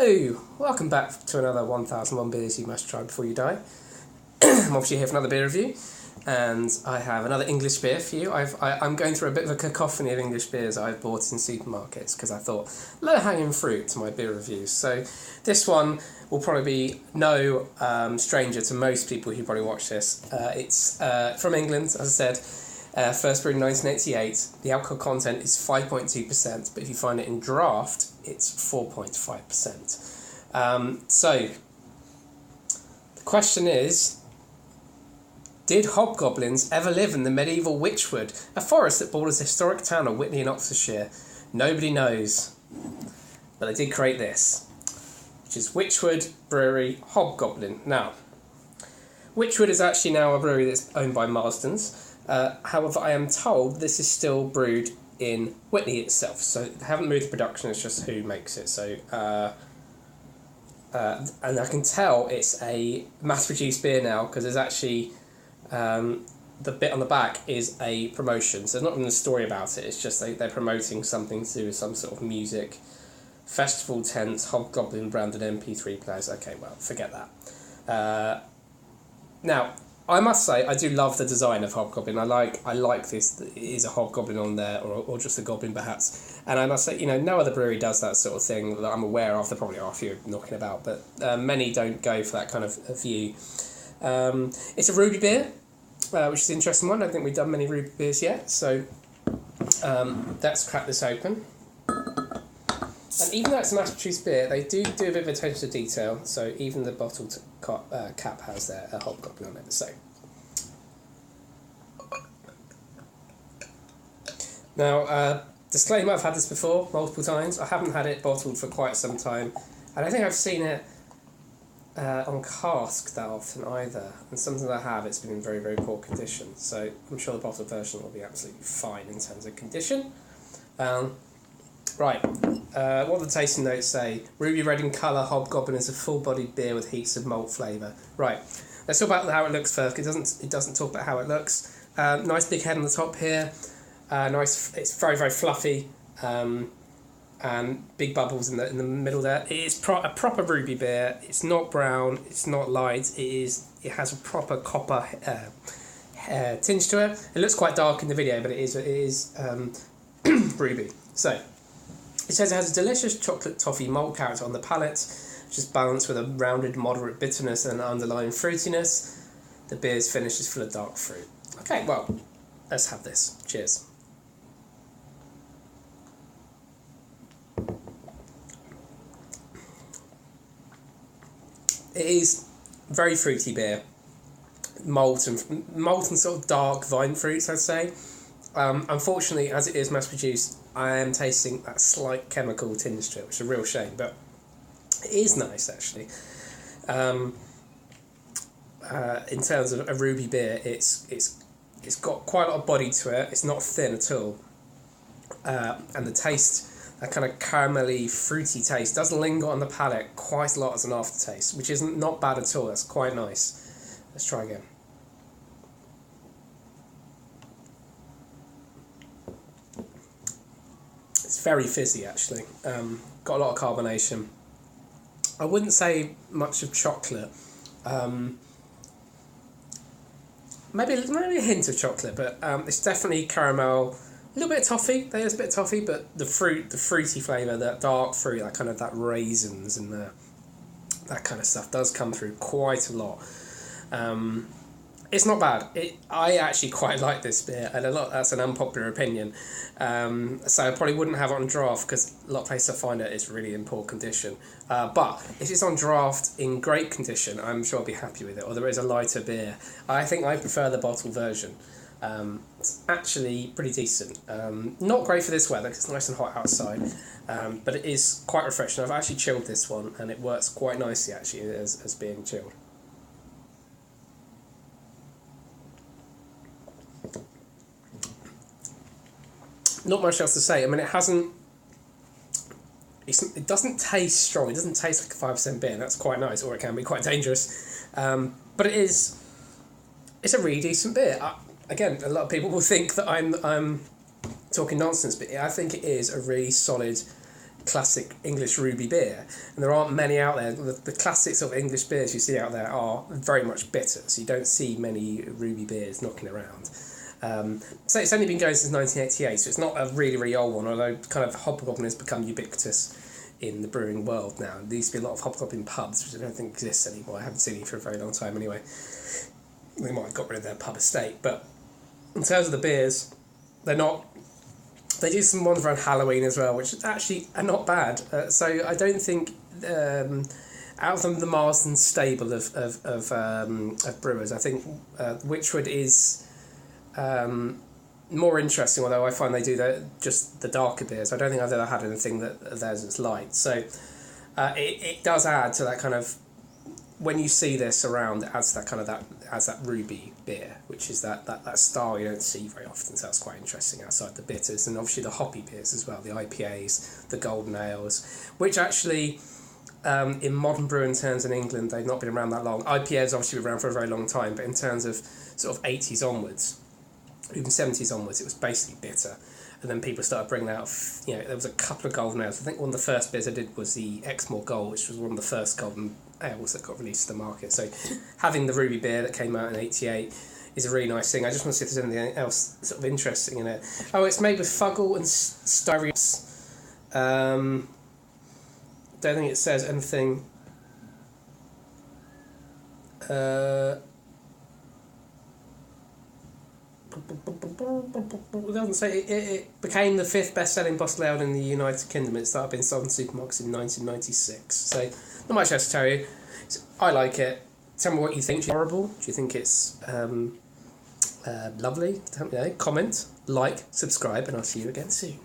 Hello! Welcome back to another 1001 Beers You Must Try Before You Die. I'm obviously here for another beer review, and I have another English beer for you. I'm going through a bit of a cacophony of English beers I've bought in supermarkets because I thought low-hanging fruit to my beer reviews. So this one will probably be no stranger to most people who probably watch this. It's from England, as I said. First brewed in 1988. The alcohol content is 5.2%, but if you find it in draft, it's 4.5%. So, the question is, did hobgoblins ever live in the medieval Witchwood, a forest that borders the historic town of Witney in Oxfordshire? Nobody knows. But they did create this, which is Witchwood Brewery Hobgoblin. Now, Witchwood is actually now a brewery that's owned by Marston's. However, I am told this is still brewed in Witney itself, so they haven't moved the production, it's just who makes it. So, and I can tell it's a mass-produced beer now, because there's actually, the bit on the back is a promotion, so there's not even a story about it, it's just they're promoting something to do with some sort of music, festival tents, Hobgoblin branded MP3 players. Okay, well, forget that. Now, I must say, I do love the design of Hobgoblin. I like this. It is a Hobgoblin on there, or just a Goblin perhaps. And I must say, no other brewery does that sort of thing that I'm aware of. There probably are a few knocking about, but many don't go for that kind of view. It's a ruby beer, which is an interesting one. I don't think we've done many ruby beers yet, so let's crack this open. And even though it's a mass-produced beer, they do a bit of attention to detail, so even the bottle cap has their Hobgoblin on it. So, now, disclaimer, I've had this before, multiple times. I haven't had it bottled for quite some time. I don't think I've seen it on cask that often either, and sometimes I have, it's been in very, very poor condition. So I'm sure the bottled version will be absolutely fine in terms of condition. Right, what do the tasting notes say? Ruby red in colour, Hobgoblin is a full-bodied beer with heaps of malt flavour. Right, let's talk about how it looks first. It doesn't talk about how it looks. Nice big head on the top here. Nice, it's very, very fluffy, and big bubbles in the middle there. It is a proper ruby beer. It's not brown. It's not light. It has a proper copper tinge to it. It looks quite dark in the video, but it is ruby. So. It says it has a delicious chocolate toffee malt character on the palate, which is balanced with a rounded moderate bitterness and underlying fruitiness. The beer's finish is full of dark fruit. Okay, well, let's have this. Cheers. It is very fruity beer. Malt and sort of dark vine fruits, I'd say. Unfortunately, as it is mass-produced, I am tasting that slight chemical tinge to it, which is a real shame, but it is nice, actually. In terms of a ruby beer, it's got quite a lot of body to it. It's not thin at all. And the taste, that kind of caramelly, fruity taste, does linger on the palate quite a lot as an aftertaste, which is not bad at all. That's quite nice. Let's try again. It's very fizzy, actually. Got a lot of carbonation. I wouldn't say much of chocolate. Maybe a hint of chocolate, but it's definitely caramel. A little bit of toffee. There's a bit of toffee, but the fruity flavour, that dark fruit, that raisins and that kind of stuff does come through quite a lot. It's not bad. I actually quite like this beer, and that's an unpopular opinion. So I probably wouldn't have it on draft because a lot of places I find it's really in poor condition. But if it's on draft in great condition, I'm sure I'll be happy with it. Or there is a lighter beer. I think I prefer the bottle version. It's actually pretty decent. Not great for this weather because it's nice and hot outside, but it is quite refreshing. I've actually chilled this one, and it works quite nicely actually as being chilled. Not much else to say. I mean, it doesn't taste strong. It doesn't taste like a 5% beer. That's quite nice, or it can be quite dangerous. But it's a really decent beer. Again, a lot of people will think that I'm talking nonsense, but I think it is a really solid classic English ruby beer, and there aren't many out there. The classic sort of English beers you see out there are very much bitter, so you don't see many ruby beers knocking around. So it's only been going since 1988, so it's not a really, really old one, although kind of Hobgoblin has become ubiquitous in the brewing world now. There used to be a lot of Hobgoblin pubs, which I don't think exists anymore. I haven't seen it for a very long time anyway. They might have got rid of their pub estate, but in terms of the beers, they're not... They do some ones around Halloween as well, which actually are not bad. So I don't think... out of the Marsden stable of brewers, I think Witchwood is more interesting, although I find they do just the darker beers. I don't think I've ever had anything that theirs is light. So it does add to that kind of... When you see this around, it adds that ruby beer, which is that style you don't see very often, so that's quite interesting outside the bitters, and obviously the hoppy beers as well, the IPAs, the golden ales, which actually in modern brewing terms in England, they've not been around that long. IPAs obviously been around for a very long time, but in terms of sort of 80s onwards, even 70s onwards, it was basically bitter. And then people started bringing out, there was a couple of golden ales. I think one of the first beers I did was the Exmoor Gold, which was one of the first golden ales that got released to the market. So having the ruby beer that came out in 88 is a really nice thing. I just want to see if there's anything else sort of interesting in it. Oh, it's made with Fuggle and Styrius. Don't think it says anything. It doesn't say. It became the 5th best-selling bottled ale in the United Kingdom. It started being sold in supermarkets in 1996. So not much else to tell you. I like it. Tell me what you think. Do you think it's horrible? Do you think it's lovely? Comment, like, subscribe, and I'll see you again soon.